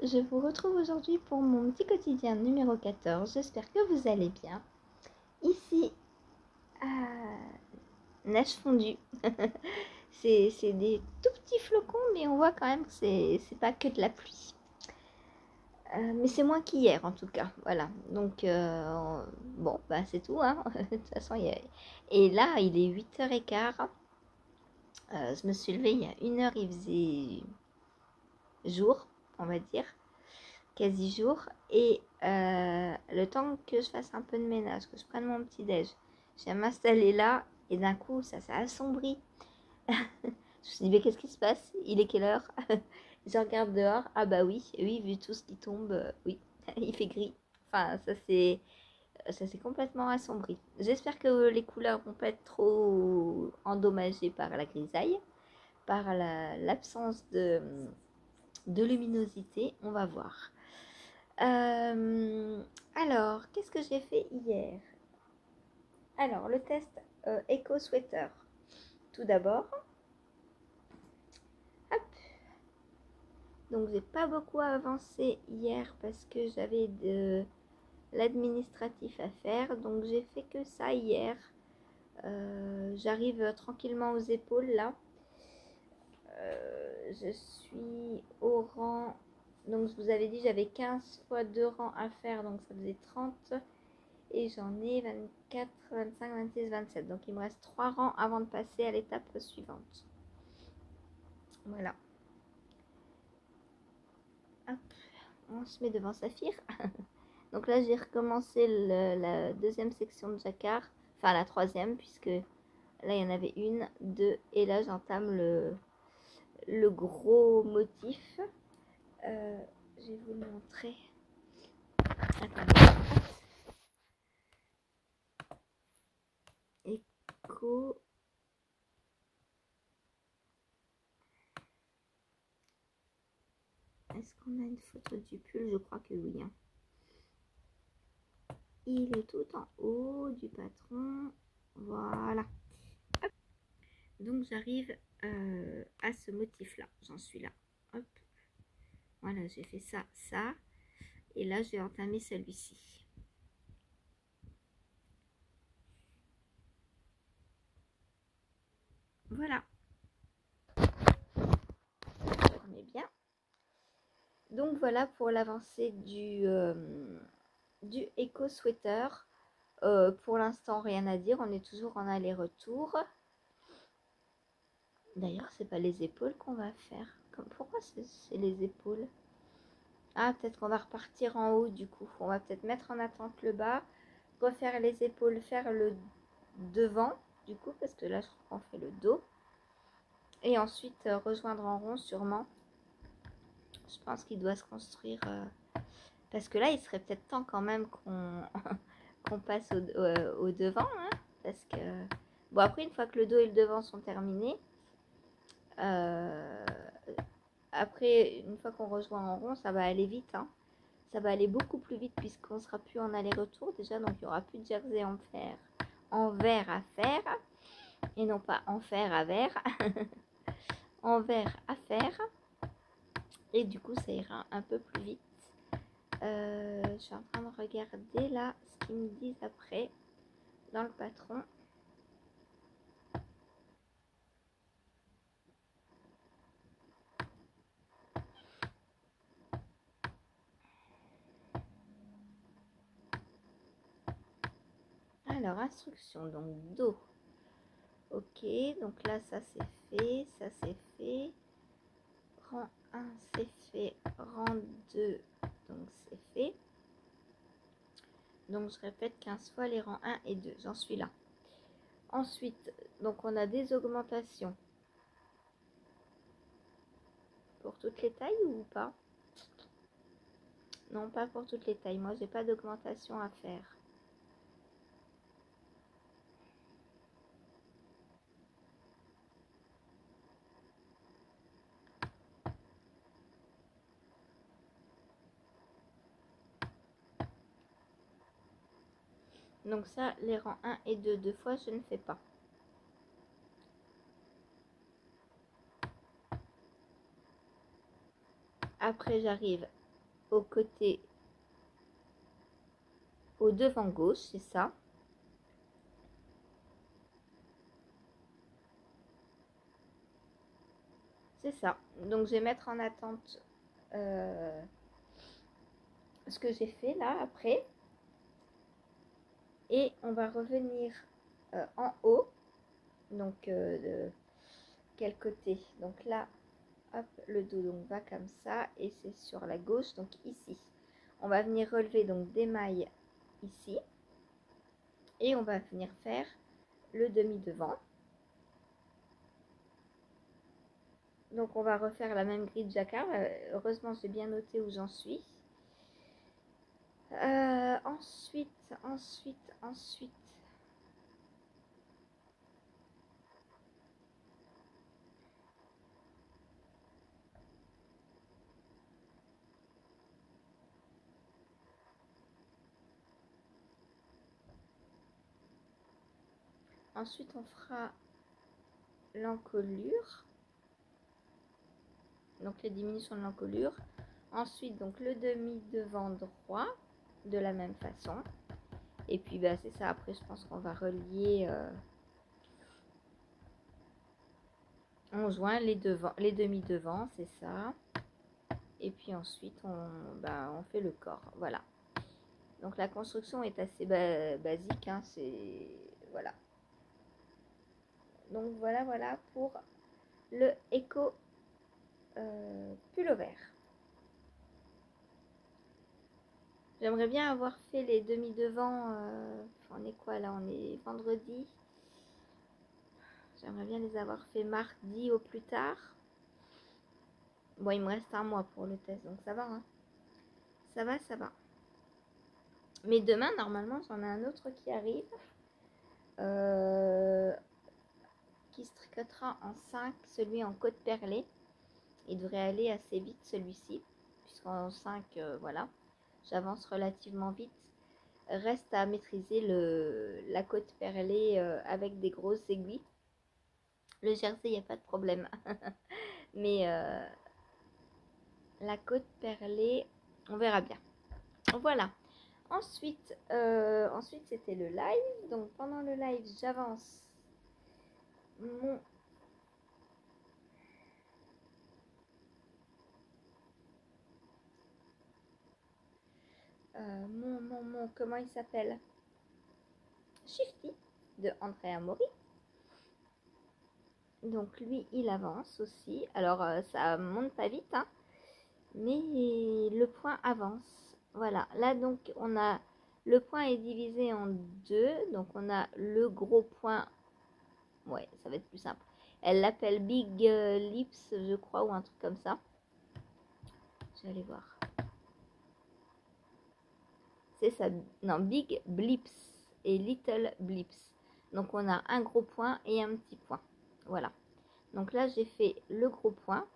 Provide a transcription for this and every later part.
je vous retrouve aujourd'hui pour mon petit quotidien numéro 14. J'espère que vous allez bien. Ici, neige fondue. c'est des tout petits flocons, mais on voit quand même que c'est pas que de la pluie. Mais c'est moins qu'hier en tout cas. Voilà. Donc, bon, bah c'est tout. Hein. De toute façon, et là, il est 8h15. Je me suis levée il y a 1h, il faisait jour, on va dire. Quasi jour, et le temps que je fasse un peu de ménage, que je prenne mon petit déj, je viens m'installer là et d'un coup ça s'est assombri. Je me suis dit mais qu'est-ce qui se passe, il est quelle heure? Je regarde dehors, ah bah oui vu tout ce qui tombe, oui il fait gris, enfin ça s'est complètement assombri. J'espère que les couleurs vont pas être trop endommagées par la grisaille, par l'absence de luminosité, on va voir. Alors, qu'est-ce que j'ai fait hier? Alors, le test Eco Sweater. Tout d'abord, hop. Donc, j'ai pas beaucoup avancé hier parce que j'avais de l'administratif à faire. Donc, j'ai fait que ça hier. J'arrive tranquillement aux épaules là. Je suis au rang. Donc, je vous avais dit, j'avais 15 fois 2 rangs à faire. Donc, ça faisait 30. Et j'en ai 24, 25, 26, 27. Donc il me reste 3 rangs avant de passer à l'étape suivante. Voilà. Hop, on se met devant Saphir. Donc là j'ai recommencé la deuxième section de jacquard. Enfin la troisième, puisque là il y en avait une, deux. Et là j'entame le gros motif. Je vais vous le montrer. Attendez. Eco. Est-ce qu'on a une photo du pull? Je crois que oui. Hein. Il est tout en haut du patron. Voilà. Hop. Donc j'arrive à ce motif-là. J'en suis là. Hop. Voilà, j'ai fait ça, ça. Et là, j'ai entamé celui-ci. Voilà. On est bien. Donc voilà pour l'avancée du Eco Sweater. Pour l'instant, rien à dire. On est toujours en aller-retour. D'ailleurs, c'est pas les épaules qu'on va faire. Pourquoi c'est les épaules? Ah, peut-être qu'on va repartir en haut du coup. On va peut-être mettre en attente le bas, refaire les épaules, faire le devant du coup, parce que là, je crois qu'on fait le dos. Et ensuite, rejoindre en rond sûrement. Je pense qu'il doit se construire. Parce que là, il serait peut-être temps quand même qu'on qu'on passe au devant. Hein, parce que... Bon, après, une fois que le dos et le devant sont terminés, après, une fois qu'on rejoint en rond, ça va aller vite. Hein. Ça va aller beaucoup plus vite puisqu'on ne sera plus en aller-retour déjà. Donc, il n'y aura plus de jersey en verre à faire. Et non pas en fer à verre. En verre à faire. Et du coup, ça ira un peu plus vite. Je suis en train de regarder là ce qu'ils me disent après dans le patron. Alors, instruction, donc dos. Ok, donc là, ça c'est fait, ça c'est fait. Rang 1, c'est fait. Rang 2, donc c'est fait. Donc, je répète 15 fois les rangs 1 et 2. J'en suis là. Ensuite, donc on a des augmentations. Pour toutes les tailles ou pas? Non, pas pour toutes les tailles. Moi, j'ai pas d'augmentation à faire. Donc ça, les rangs 1 et 2, deux fois, je ne fais pas. Après, j'arrive au côté, au devant gauche, c'est ça. C'est ça. Donc je vais mettre en attente ce que j'ai fait là après. Et on va revenir en haut. Donc de quel côté? Donc là, hop, le dos donc va comme ça et c'est sur la gauche, donc ici. On va venir relever donc des mailles ici. Et on va venir faire le demi devant. Donc on va refaire la même grille de jacquard. Heureusement j'ai bien noté où j'en suis. Ensuite. Ensuite on fera l'encolure. Donc les diminutions de l'encolure. Ensuite donc le demi devant droit de la même façon. Et puis bah, c'est ça, après je pense qu'on va relier on joint les demi devant, c'est ça. Et puis ensuite on fait le corps, voilà. Donc la construction est assez basique, hein, c'est voilà. Donc voilà pour le éco pullover. J'aimerais bien avoir fait les demi devant. On est quoi là? On est vendredi. J'aimerais bien les avoir fait mardi au plus tard. Bon, il me reste un mois pour le test, donc ça va, hein. Ça va. Mais demain, normalement, j'en ai un autre qui arrive. Qui se tricotera en 5, celui en côte perlée. Il devrait aller assez vite celui-ci, puisqu'en 5, voilà, j'avance relativement vite. Reste à maîtriser la côte perlée avec des grosses aiguilles. Le jersey, il n'y a pas de problème. Mais la côte perlée, on verra bien. Voilà. Ensuite c'était le live. Donc pendant le live, j'avance mon comment il s'appelle, Shifty de Andrea Mori. Donc lui il avance aussi. Alors ça monte pas vite, hein, mais le point avance. Voilà, là donc on a le point est divisé en deux. Donc on a le gros point. Ouais, ça va être plus simple. Elle l'appelle Big Lips, je crois, ou un truc comme ça. Je vais aller voir. C'est ça. Non, Big Blips et Little Blips. Donc on a un gros point et un petit point. Voilà. Donc là j'ai fait le gros point.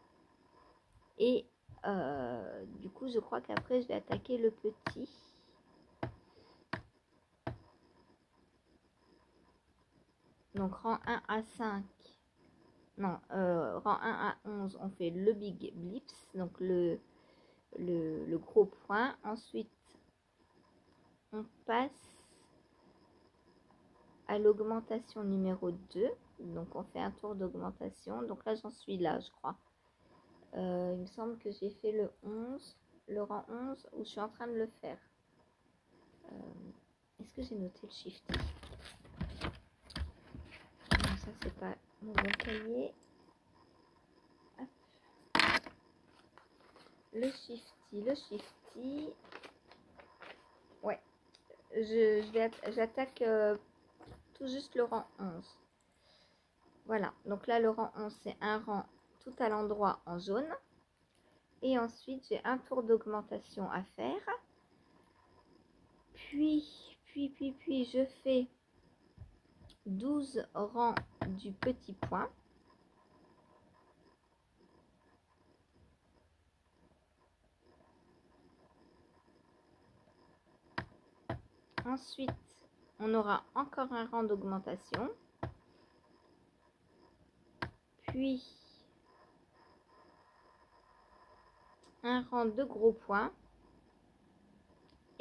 Et du coup je crois qu'après je vais attaquer le petit. Donc rang 1 à 5. Non, rang 1 à 11, on fait le Big Blips. Donc le gros point. Ensuite on passe à l'augmentation numéro 2. Donc on fait un tour d'augmentation. Donc là j'en suis là, je crois. Il me semble que j'ai fait le 11, le rang 11, ou je suis en train de le faire. Est-ce que j'ai noté le shift? Non, ça c'est pas mon bon cahier. Hop. Le shifty. Ouais, j'attaque tout juste le rang 11. Voilà, donc là le rang 11 c'est un rang tout à l'endroit en jaune. Et ensuite j'ai un tour d'augmentation à faire. Puis je fais 12 rangs du petit point. Ensuite, on aura encore un rang d'augmentation. Puis, un rang de gros points.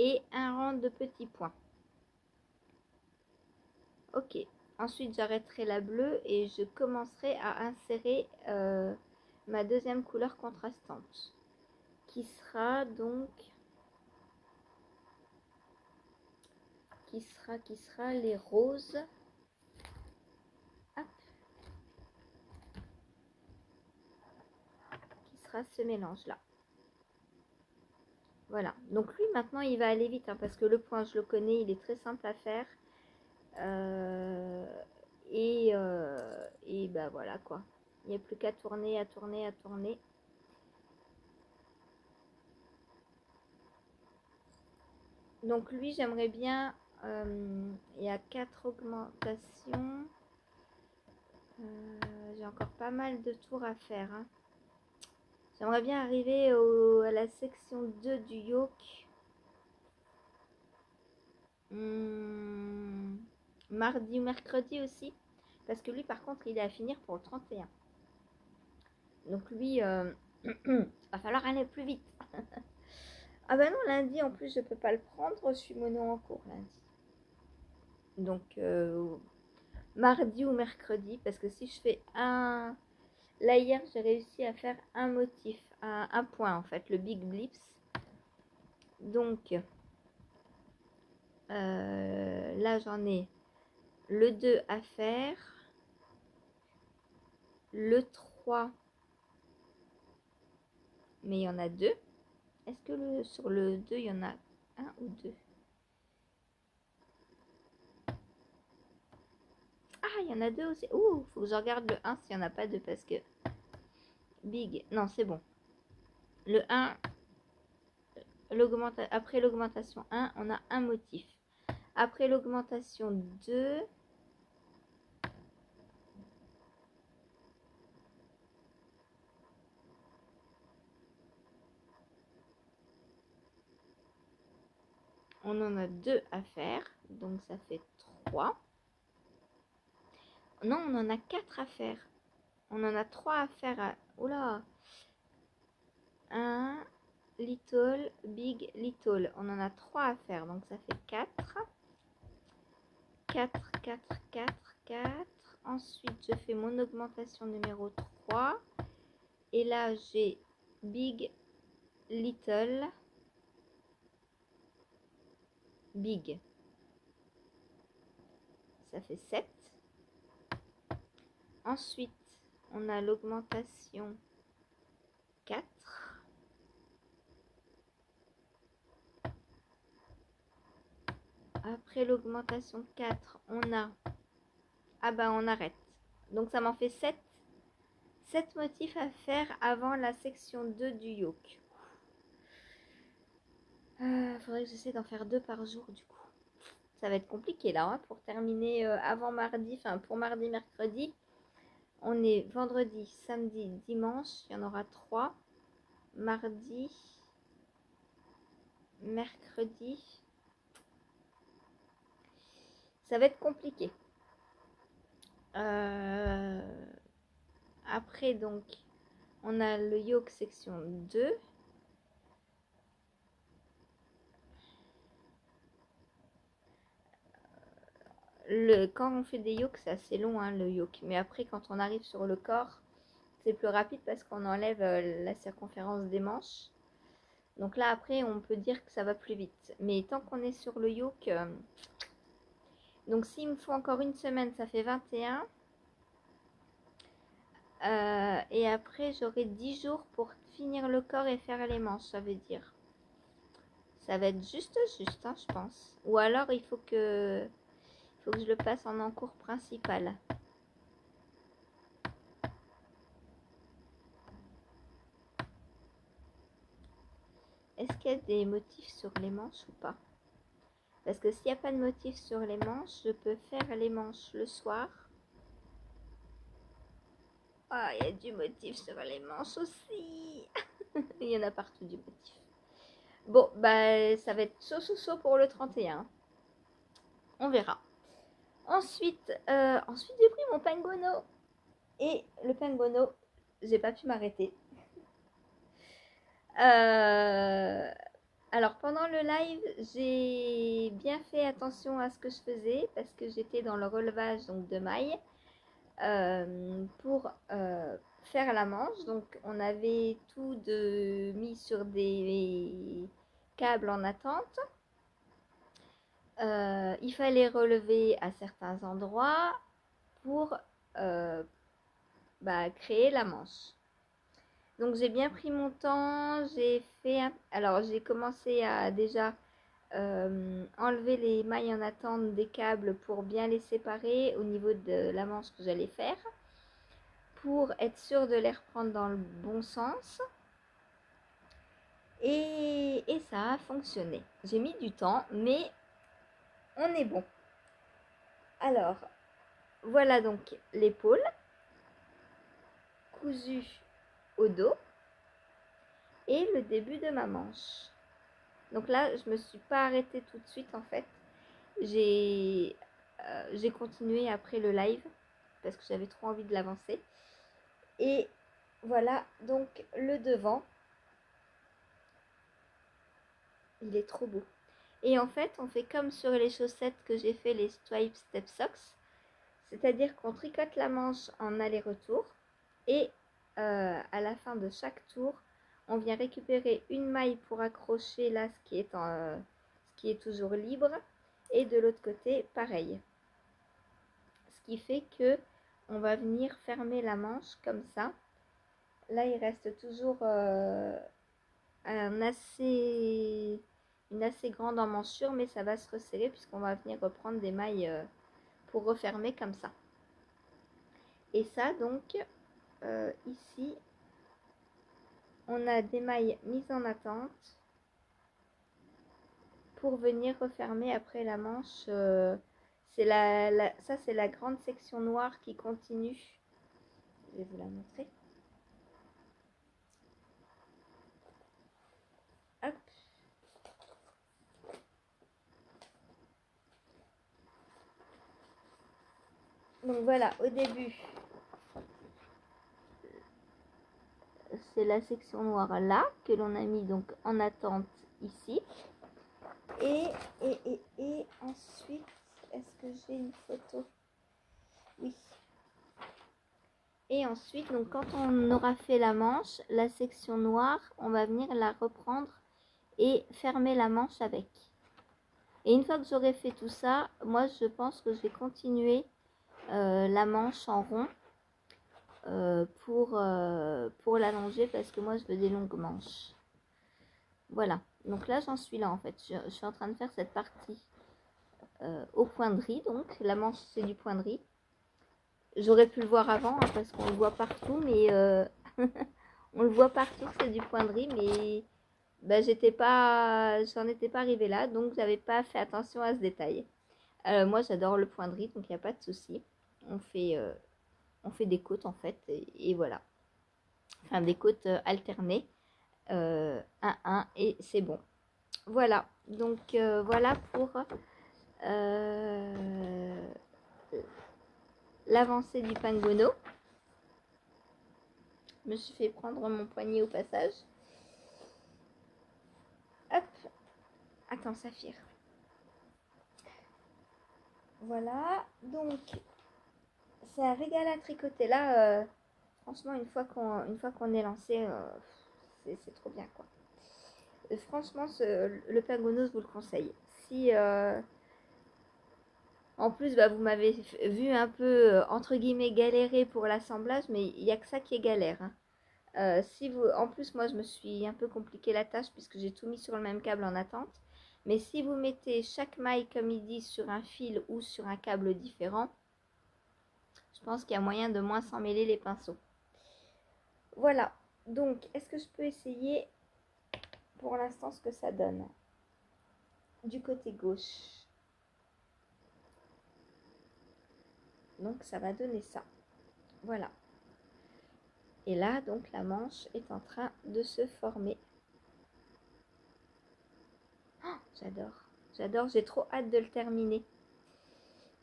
et un rang de petits points. Ok, ensuite j'arrêterai la bleue et je commencerai à insérer ma deuxième couleur contrastante qui sera donc qui sera les roses. Hop. Qui sera ce mélange là. Voilà, donc lui maintenant il va aller vite hein, parce que le point je le connais, il est très simple à faire. Et bah voilà quoi. Il n'y a plus qu'à tourner, à tourner, à tourner. Donc lui j'aimerais bien, il y a 4 augmentations. J'ai encore pas mal de tours à faire. Hein. J'aimerais bien arriver à la section 2 du yoke. Mardi ou mercredi aussi. Parce que lui par contre il est à finir pour le 31. Donc lui, va falloir aller plus vite. Ah bah non, lundi en plus je peux pas le prendre, je suis mono en cours lundi. Donc mardi ou mercredi, parce que si je fais un... Là hier j'ai réussi à faire un motif, un point en fait, le Big Blips. Donc là j'en ai le 2 à faire, le 3, mais il y en a 2. Est-ce que sur le 2 il y en a un ou 2? Ah, il y en a 2 aussi. Ouh, faut que je regarde le 1 s'il n'y en a pas 2 parce que... Big, non c'est bon. Le 1, après l'augmentation 1, on a un motif. Après l'augmentation 2, on en a 2 à faire. Donc ça fait 3. Non, on en a 4 à faire. On en a 3 à faire. Oula 1, little, big, little. On en a 3 à faire. Donc ça fait 4. 4, 4, 4, 4. Ensuite, je fais mon augmentation numéro 3. Et là, j'ai big, little, big. Ça fait 7. Ensuite, on a l'augmentation 4. Après l'augmentation 4, on a... Ah bah on arrête. Donc ça m'en fait 7. 7 motifs à faire avant la section 2 du yoke. Faudrait que j'essaie d'en faire 2 par jour du coup. Ça va être compliqué là hein, pour terminer avant mardi, enfin pour mardi, mercredi. On est vendredi, samedi, dimanche, il y en aura 3. Mardi, mercredi. Ça va être compliqué. Après donc, on a le yoke section 2. Quand on fait des yokes, c'est assez long hein, le yoke. Mais après, quand on arrive sur le corps, c'est plus rapide parce qu'on enlève la circonférence des manches. Donc là, après, on peut dire que ça va plus vite. Mais tant qu'on est sur le yoke... donc s'il me faut encore une semaine, ça fait 21. Et après, j'aurai 10 jours pour finir le corps et faire les manches, ça veut dire. Ça va être juste, hein, je pense. Ou alors, il faut que je le passe en encours principal. Est-ce qu'il y a des motifs sur les manches ou pas? Parce que s'il n'y a pas de motif sur les manches, je peux faire les manches le soir. Ah, il y a du motif sur les manches aussi. Il y en a partout du motif. Bon, bah ça va être chaud pour le 31. On verra. Ensuite j'ai pris mon penguono. Et le penguono, j'ai pas pu m'arrêter. Alors pendant le live, j'ai bien fait attention à ce que je faisais parce que j'étais dans le relevage donc de mailles pour faire la manche. Donc on avait tout mis sur des câbles en attente. Il fallait relever à certains endroits pour créer la manche. Donc j'ai bien pris mon temps, alors j'ai commencé à déjà enlever les mailles en attente des câbles pour bien les séparer au niveau de la manche que j'allais faire, pour être sûr de les reprendre dans le bon sens. Et ça a fonctionné. J'ai mis du temps, mais on est bon. Alors, voilà donc l'épaule cousue au dos et le début de ma manche. Donc là, je me suis pas arrêtée tout de suite en fait. J'ai continué après le live parce que j'avais trop envie de l'avancer. Et voilà donc le devant. Il est trop beau. Et en fait, on fait comme sur les chaussettes que j'ai fait, les Stripe Step Socks. C'est-à-dire qu'on tricote la manche en aller-retour. Et à la fin de chaque tour, on vient récupérer une maille pour accrocher là ce qui est toujours libre. Et de l'autre côté, pareil. Ce qui fait que on va venir fermer la manche comme ça. Là, il reste toujours une assez grande emmanchure, mais ça va se resserrer puisqu'on va venir reprendre des mailles pour refermer comme ça. Et ça, donc, ici, on a des mailles mises en attente pour venir refermer après la manche. Ça, c'est la grande section noire qui continue. Je vais vous la montrer. Hop. Donc voilà, au début, c'est la section noire là que l'on a mis donc en attente ici. Et ensuite, est-ce que j'ai une photo? Oui. Et ensuite, donc quand on aura fait la manche, la section noire, on va venir la reprendre et fermer la manche avec. Et une fois que j'aurai fait tout ça, moi je pense que je vais continuer la manche en rond pour l'allonger parce que moi je veux des longues manches. Voilà, donc là j'en suis là en fait. Je suis en train de faire cette partie au point de riz, donc la manche c'est du point de riz. J'aurais pu le voir avant hein, parce qu'on le voit partout, mais on le voit partout que c'est du point de riz, mais j'en étais pas arrivée là, donc j'avais pas fait attention à ce détail. Moi j'adore le point de riz, donc il n'y a pas de souci. On fait des côtes en fait, et voilà. Enfin des côtes alternées, 1-1, et c'est bon. Voilà, donc voilà pour l'avancée du pangono. Je me suis fait prendre mon poignet au passage. Hop. Attends, Saphir. Voilà. Donc, c'est un régal à tricoter. Là, franchement, une fois qu'on est lancé, c'est trop bien, quoi. Franchement, le pangono, je vous le conseille. Si... en plus, vous m'avez vu un peu, entre guillemets, galérer pour l'assemblage, mais il n'y a que ça qui est galère. Hein. En plus, moi, je me suis un peu compliqué la tâche puisque j'ai tout mis sur le même câble en attente. Mais si vous mettez chaque maille, comme il dit, sur un fil ou sur un câble différent, je pense qu'il y a moyen de moins s'en mêler les pinceaux. Voilà. Donc, est-ce que je peux essayer pour l'instant ce que ça donne du côté gauche? Donc, ça va donner ça. Voilà. Et là, donc, la manche est en train de se former. Oh, j'adore. J'adore, j'ai trop hâte de le terminer.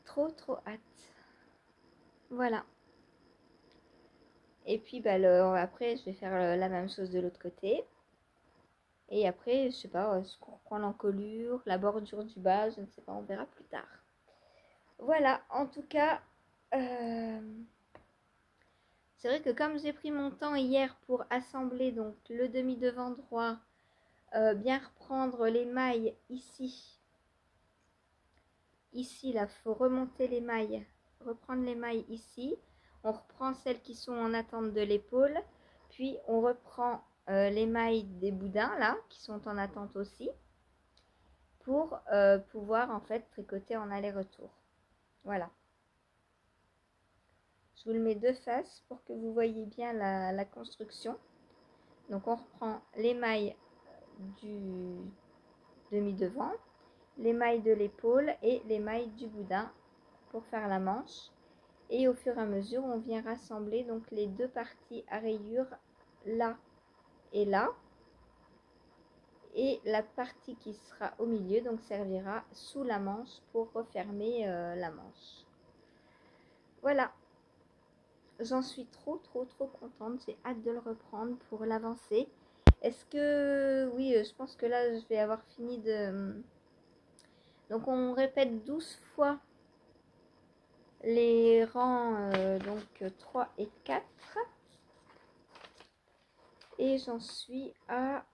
Trop hâte. Voilà. Et puis après, je vais faire la même chose de l'autre côté. Et après, je sais pas, est-ce qu'on reprend l'encolure, la bordure du bas, je ne sais pas, on verra plus tard. Voilà, en tout cas, c'est vrai que comme j'ai pris mon temps hier pour assembler donc le demi-devant droit, bien reprendre les mailles ici. Ici, là, il faut remonter les mailles, reprendre les mailles ici. On reprend celles qui sont en attente de l'épaule. Puis, on reprend les mailles des boudins, là, qui sont en attente aussi. Pour pouvoir, en fait, tricoter en aller-retour. Voilà. Je vous le mets de face pour que vous voyez bien la construction. Donc, on reprend les mailles du demi-devant, les mailles de l'épaule et les mailles du boudin pour faire la manche. Et au fur et à mesure, on vient rassembler donc les deux parties à rayures là et là. Et la partie qui sera au milieu donc servira sous la manche pour refermer la manche. Voilà. J'en suis trop contente. J'ai hâte de le reprendre pour l'avancer. Est-ce que... Oui, je pense que là, je vais avoir fini de... Donc, on répète 12 fois les rangs donc 3 et 4. Et j'en suis à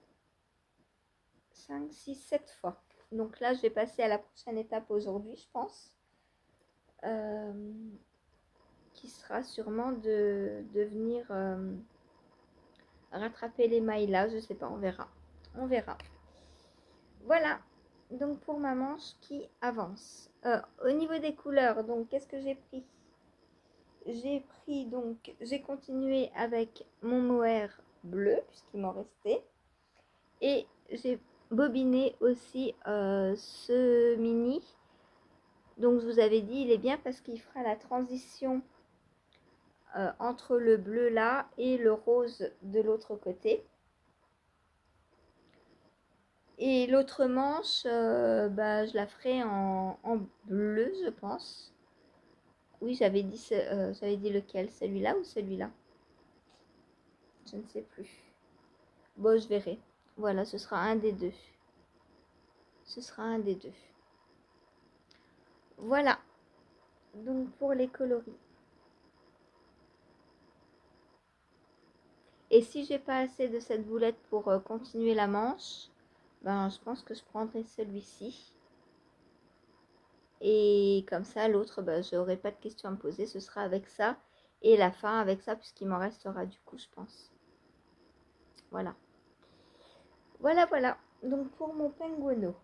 5, 6, 7 fois. Donc là, je vais passer à la prochaine étape aujourd'hui, je pense. Qui sera sûrement de venir rattraper les mailles là. Je sais pas, on verra. On verra. Voilà. Donc pour ma manche qui avance. Au niveau des couleurs, donc qu'est-ce que j'ai pris? J'ai continué avec mon mohair bleu, puisqu'il m'en restait. Et j'ai bobiné aussi ce mini. Donc je vous avais dit, il est bien parce qu'il fera la transition entre le bleu là et le rose de l'autre côté. Et l'autre manche, je la ferai en bleu, je pense. Oui, j'avais dit lequel, celui-là ou celui-là? Je ne sais plus. Bon, je verrai. Voilà, ce sera un des deux. Ce sera un des deux. Voilà. Donc pour les coloris. Et si j'ai pas assez de cette boulette pour continuer la manche, ben je pense que je prendrai celui-ci. Et comme ça, l'autre, ben, je n'aurai pas de questions à me poser. Ce sera avec ça. Et la fin avec ça, puisqu'il m'en restera du coup, je pense. Voilà. Voilà, voilà. Donc pour mon penguino.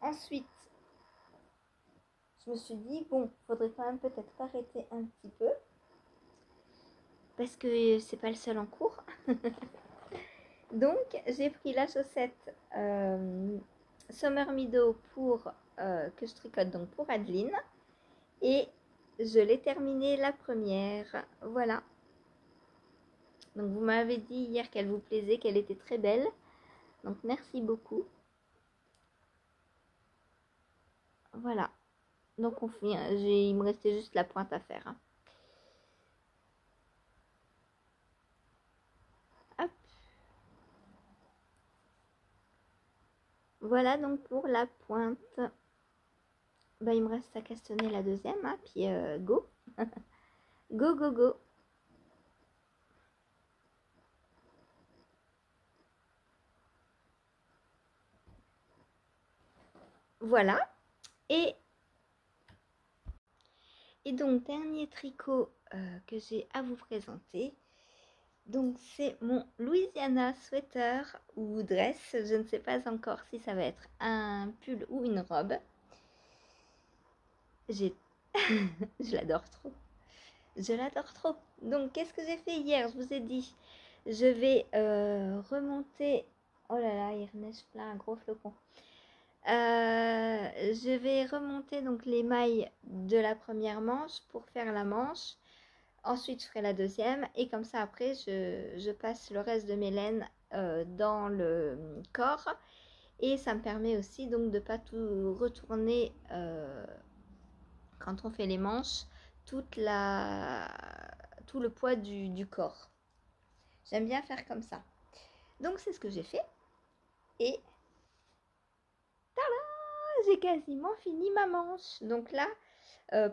Ensuite, je me suis dit, bon, faudrait quand même peut-être arrêter un petit peu. Parce que c'est pas le seul en cours. Donc, j'ai pris la chaussette Summer Meadow pour, que je tricote donc pour Adeline. Et je l'ai terminée la première. Voilà. Donc, vous m'avez dit hier qu'elle vous plaisait, qu'elle était très belle. Donc, merci beaucoup. Voilà. Donc, il me restait juste la pointe à faire. Hein. Hop. Voilà donc pour la pointe. Ben, il me reste à castanner la deuxième. Hein, puis, go. Go, go, go. Voilà. Et donc, dernier tricot que j'ai à vous présenter. Donc, c'est mon Louisiana sweater ou dress. Je ne sais pas encore si ça va être un pull ou une robe. Je l'adore trop. Je l'adore trop. Donc, qu'est-ce que j'ai fait hier? Je vous ai dit, je vais remonter... Oh là là, il neige plein, un gros flocon. Je vais remonter donc les mailles de la première manche pour faire la manche. Ensuite, je ferai la deuxième. Et comme ça, après, je passe le reste de mes laines dans le corps. Et ça me permet aussi donc de ne pas tout retourner quand on fait les manches, tout le poids du corps. J'aime bien faire comme ça. Donc, c'est ce que j'ai fait. Et j'ai quasiment fini ma manche. Donc là,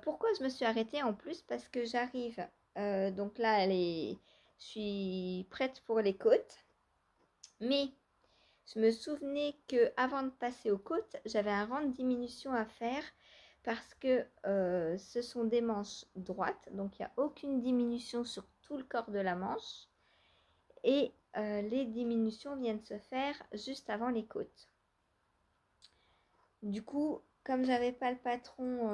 pourquoi je me suis arrêtée en plus? Parce que j'arrive, donc là, je suis prête pour les côtes. Mais je me souvenais que avant de passer aux côtes, j'avais un rang de diminution à faire parce que ce sont des manches droites, donc il n'y a aucune diminution sur tout le corps de la manche. Et les diminutions viennent se faire juste avant les côtes. Du coup, comme j'avais pas le patron,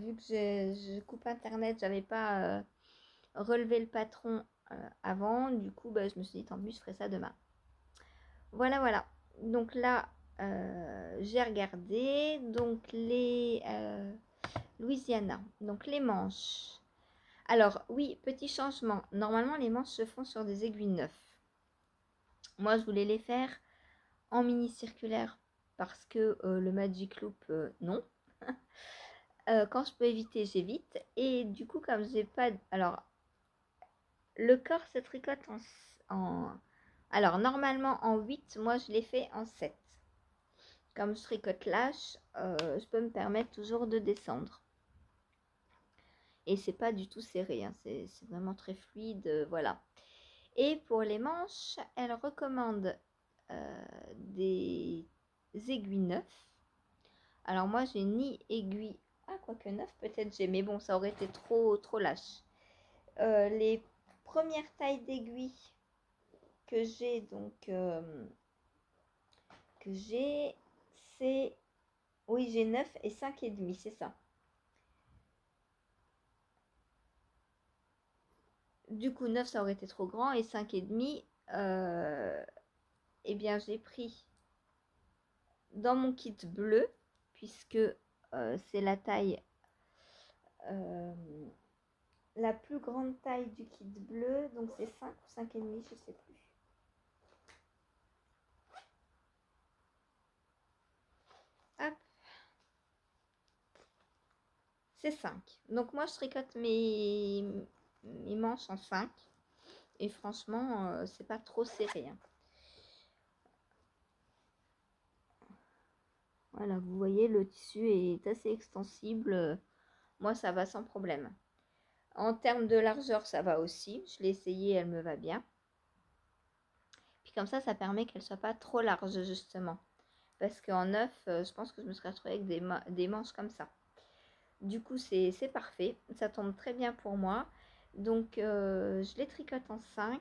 vu que je coupe internet, j'avais pas relevé le patron avant. Du coup, bah, je me suis dit tant mieux, je ferai ça demain. Voilà, voilà. Donc là, j'ai regardé. Donc les Louisiana. Donc les manches. Alors oui, petit changement. Normalement, les manches se font sur des aiguilles neuves. Moi, je voulais les faire en mini circulaire parce que le Magic Loop, non. Quand je peux éviter, j'évite. Et du coup, comme j'ai pas... Alors, le corps se tricote Alors, normalement en 8, moi je l'ai fait en 7. Comme je tricote lâche, je peux me permettre toujours de descendre. Et c'est pas du tout serré, hein. C'est vraiment très fluide, voilà. Et pour les manches, elle recommande des aiguilles neufs. Alors moi, j'ai ni aiguille... Ah, quoique neuf, peut-être j'ai, mais bon, ça aurait été trop lâche. Les premières tailles d'aiguilles que j'ai, donc... que j'ai, c'est... Oui, j'ai 9 et 5,5, c'est ça. Du coup, 9, ça aurait été trop grand. Et 5,5, eh bien, j'ai pris dans mon kit bleu, puisque c'est la taille, la plus grande taille du kit bleu. Donc, c'est 5 ou 5,5, je sais plus. Hop. C'est 5. Donc, moi, je tricote mes manches en 5. Et franchement, c'est pas trop serré, hein. Voilà, vous voyez, le tissu est assez extensible. Moi, ça va sans problème. En termes de largeur, ça va aussi. Je l'ai essayé, elle me va bien. Puis comme ça permet qu'elle soit pas trop large, justement. Parce qu'en 9, je pense que je me serais retrouvée avec des manches comme ça. Du coup, c'est parfait. Ça tombe très bien pour moi. Donc, je les tricote en 5.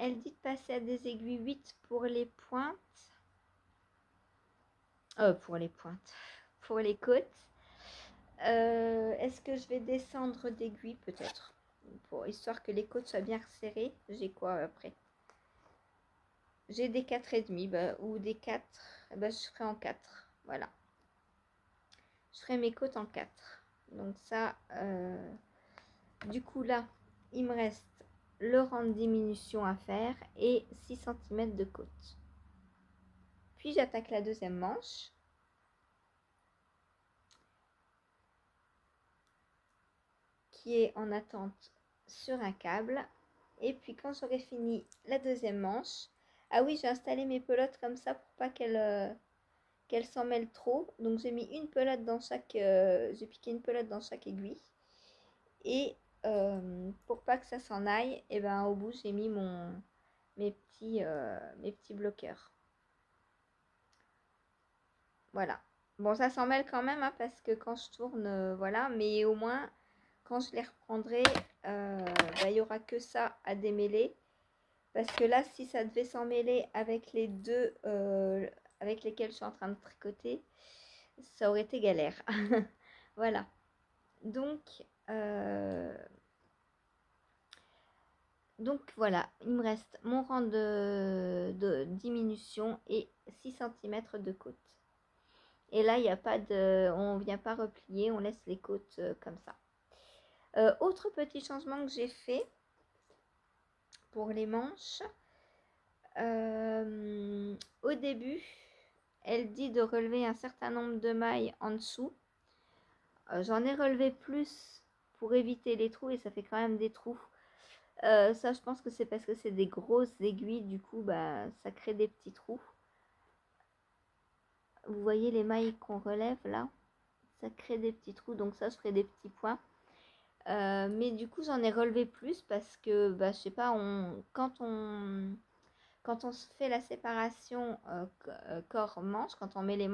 Elle dit de passer à des aiguilles 8 pour les pointes. Pour les pointes. Pour les côtes. Est-ce que je vais descendre d'aiguille? Peut-être. Pour histoire que les côtes soient bien resserrées. J'ai quoi après? J'ai des 4,5 bah, ou des 4. Bah, je ferai en 4. Voilà. Je ferai mes côtes en 4. Donc ça, du coup là, il me reste le rang de diminution à faire et 6 cm de côte. Puis j'attaque la deuxième manche. Qui est en attente sur un câble. Et puis quand j'aurai fini la deuxième manche, ah oui, j'ai installé mes pelotes comme ça pour pas qu'elles s'en mêlent trop. Donc j'ai mis une pelote dans chaque, j'ai piqué une pelote dans chaque aiguille. Et pour pas que ça s'en aille, et ben au bout j'ai mis mes petits bloqueurs. Voilà. Bon, ça s'en mêle quand même, hein, parce que quand je tourne, voilà, mais au moins quand je les reprendrai, il n'y aura que ça à démêler. Parce que là, si ça devait s'en mêler avec les deux avec lesquels je suis en train de tricoter, ça aurait été galère. Voilà. Donc voilà, il me reste mon rang de diminution et 6 cm de côte. Et là, il n'y a pas de... On ne vient pas replier, on laisse les côtes comme ça. Autre petit changement que j'ai fait pour les manches. Au début, elle dit de relever un certain nombre de mailles en dessous. J'en ai relevé plus pour éviter les trous et ça fait quand même des trous. Ça, je pense que c'est parce que c'est des grosses aiguilles, du coup, bah, ça crée des petits trous. Vous voyez les mailles qu'on relève là? Ça crée des petits trous, donc ça, je ferai des petits points. Mais du coup, j'en ai relevé plus parce que, bah, je sais pas, quand on se fait la séparation corps-manche, quand on met les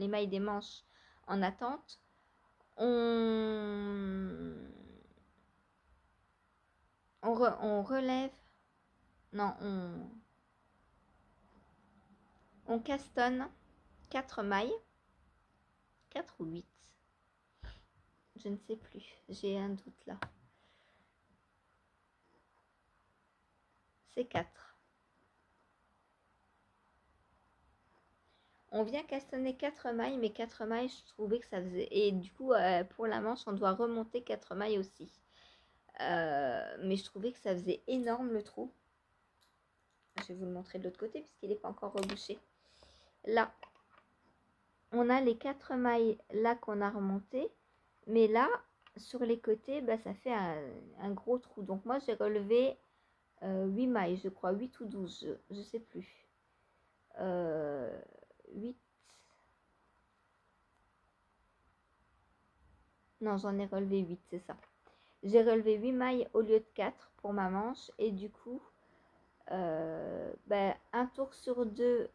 mailles des manches en attente, on, on relève, non, on castonne 4 mailles, 4 ou 8, je ne sais plus, j'ai un doute là. C'est 4. On vient castonner 4 mailles, mais 4 mailles, je trouvais que ça faisait... Et du coup, pour la manche, on doit remonter 4 mailles aussi. Mais je trouvais que ça faisait énorme le trou. Je vais vous le montrer de l'autre côté, puisqu'il n'est pas encore rebouché. Là, on a les 4 mailles là qu'on a remontées. Mais là, sur les côtés, bah, ça fait un gros trou. Donc moi, j'ai relevé 8 mailles, je crois. 8 ou 12, je ne sais plus. 8. Non, j'en ai relevé 8, c'est ça. J'ai relevé 8 mailles au lieu de 4 pour ma manche. Et du coup, un tour sur deux,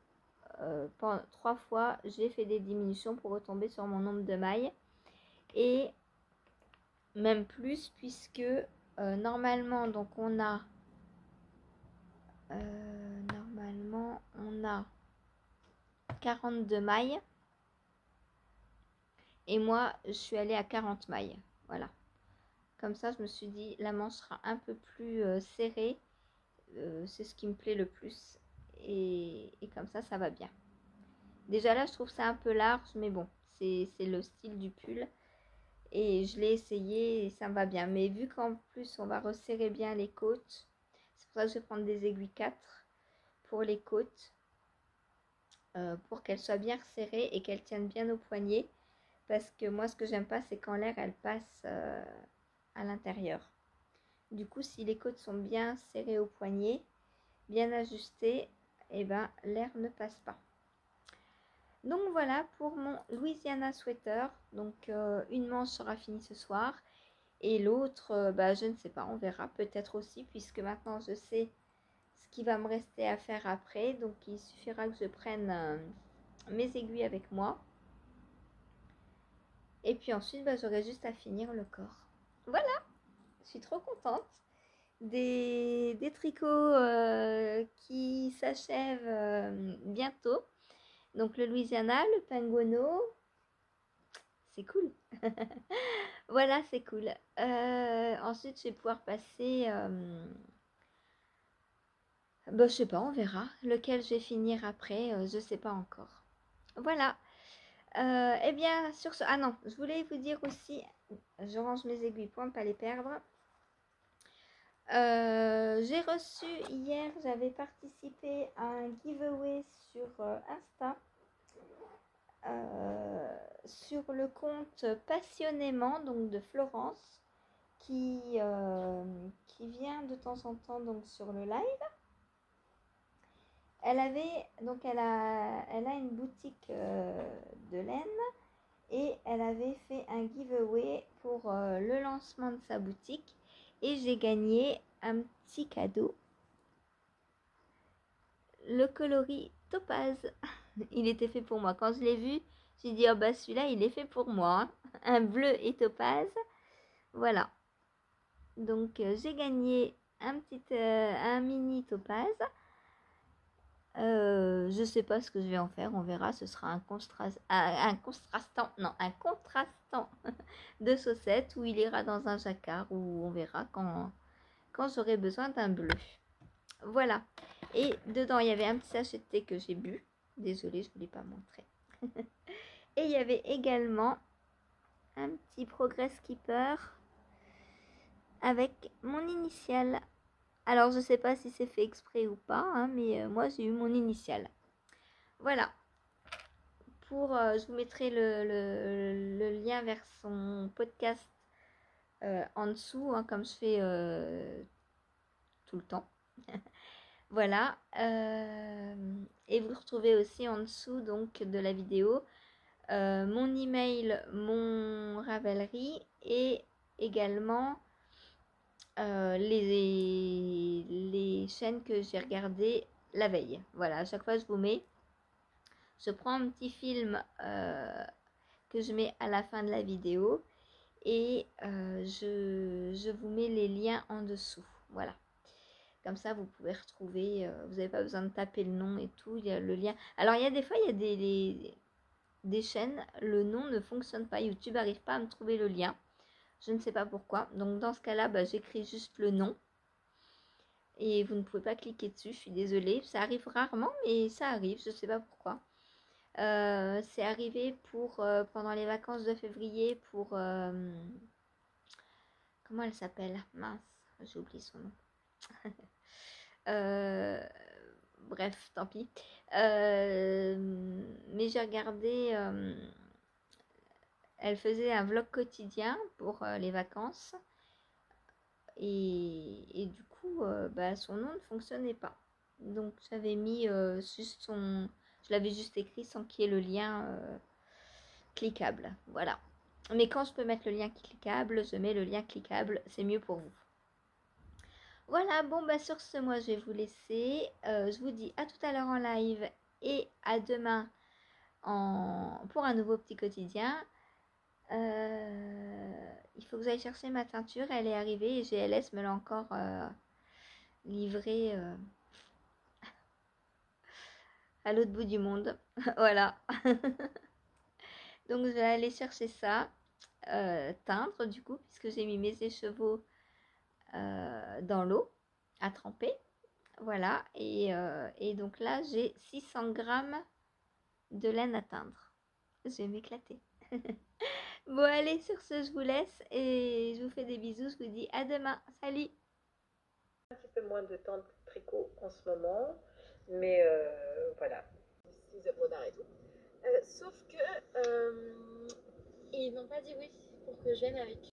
3 fois, j'ai fait des diminutions pour retomber sur mon nombre de mailles. Et même plus, puisque normalement, donc normalement, on a 42 mailles. Et moi, je suis allée à 40 mailles. Voilà. Comme ça, je me suis dit, la manche sera un peu plus serrée. C'est ce qui me plaît le plus. Et comme ça va bien. Déjà là, je trouve ça un peu large, mais bon, c'est le style du pull. Et je l'ai essayé et ça me va bien. Mais vu qu'en plus, on va resserrer bien les côtes, c'est pour ça que je vais prendre des aiguilles 4 pour les côtes. Pour qu'elles soient bien resserrées et qu'elles tiennent bien au poignet. Parce que moi, ce que j'aime pas, c'est quand l'air, elle passe à l'intérieur. Du coup, si les côtes sont bien serrées au poignet, bien ajustées, et ben l'air ne passe pas. Donc voilà pour mon Louisiana sweater. Donc une manche sera finie ce soir et l'autre, je ne sais pas, on verra peut-être aussi puisque maintenant je sais ce qui va me rester à faire après. Donc il suffira que je prenne mes aiguilles avec moi. Et puis ensuite, j'aurai juste à finir le corps. Voilà, je suis trop contente. Des tricots qui s'achèvent bientôt. Donc le Louisiana, le Penguono, c'est cool. Voilà, c'est cool. Ensuite, je vais pouvoir passer... je sais pas, on verra. Lequel je vais finir après, je sais pas encore. Voilà. Eh bien, sur ce... Ah non, je voulais vous dire aussi... Je range mes aiguilles pour ne pas les perdre. J'ai reçu hier, j'avais participé à un giveaway sur Insta. Sur le compte Passionnément donc de Florence qui vient de temps en temps donc sur le live. Elle a une boutique de laine et elle avait fait un giveaway pour le lancement de sa boutique et j'ai gagné un petit cadeau, le coloris topaz. Il était fait pour moi. Quand je l'ai vu, j'ai dit, oh bah celui-là, il est fait pour moi. Hein. Un bleu et topaz. Voilà. Donc, j'ai gagné un mini topaz. Je sais pas ce que je vais en faire. On verra. Ce sera un contrastant. Non, un contrastant de chaussettes où il ira dans un jacquard. Où on verra quand j'aurai besoin d'un bleu. Voilà. Et dedans, il y avait un petit sachet de thé que j'ai bu. Désolée, je ne voulais pas montrer. Et il y avait également un petit Progress Keeper avec mon initiale. Alors, je ne sais pas si c'est fait exprès ou pas, hein, mais moi, j'ai eu mon initiale. Voilà. Je vous mettrai le lien vers son podcast en dessous, hein, comme je fais tout le temps. Voilà. Et vous retrouvez aussi en dessous donc de la vidéo mon email, mon Ravelry et également les chaînes que j'ai regardées la veille. Voilà, à chaque fois je vous mets, je prends un petit film que je mets à la fin de la vidéo et je vous mets les liens en dessous. Voilà. Comme ça, vous pouvez retrouver, vous n'avez pas besoin de taper le nom et tout, il y a le lien. Alors, il y a des fois, il y a des chaînes, le nom ne fonctionne pas, YouTube n'arrive pas à me trouver le lien. Je ne sais pas pourquoi. Donc, dans ce cas-là, bah, j'écris juste le nom. Et vous ne pouvez pas cliquer dessus, je suis désolée. Ça arrive rarement, mais ça arrive, je ne sais pas pourquoi. C'est arrivé pour pendant les vacances de février pour... comment elle s'appelle? Mince, j'ai oublié son nom. Bref, tant pis. Mais j'ai regardé, elle faisait un vlog quotidien pour les vacances. Et du coup, bah, son nom ne fonctionnait pas. Donc j'avais mis juste son... Je l'avais juste écrit sans qu'il y ait le lien cliquable. Voilà. Mais quand je peux mettre le lien cliquable, je mets le lien cliquable. C'est mieux pour vous. Voilà, bon bah sur ce, moi je vais vous laisser. Je vous dis à tout à l'heure en live et à demain pour un nouveau petit quotidien. Il faut que j'aille chercher ma teinture, elle est arrivée et GLS me l'a encore livrée à l'autre bout du monde. Voilà. Donc je vais aller chercher ça, teindre du coup, puisque j'ai mis mes écheveaux dans l'eau à tremper. Voilà, et donc là j'ai 600 grammes de laine à teindre. Je vais m'éclater. Bon allez, sur ce je vous laisse et je vous fais des bisous, je vous dis à demain, salut. Un petit peu moins de temps de tricot en ce moment, mais voilà, 6 œuvres d'art et tout. Sauf que ils n'ont pas dit oui pour que je vienne avec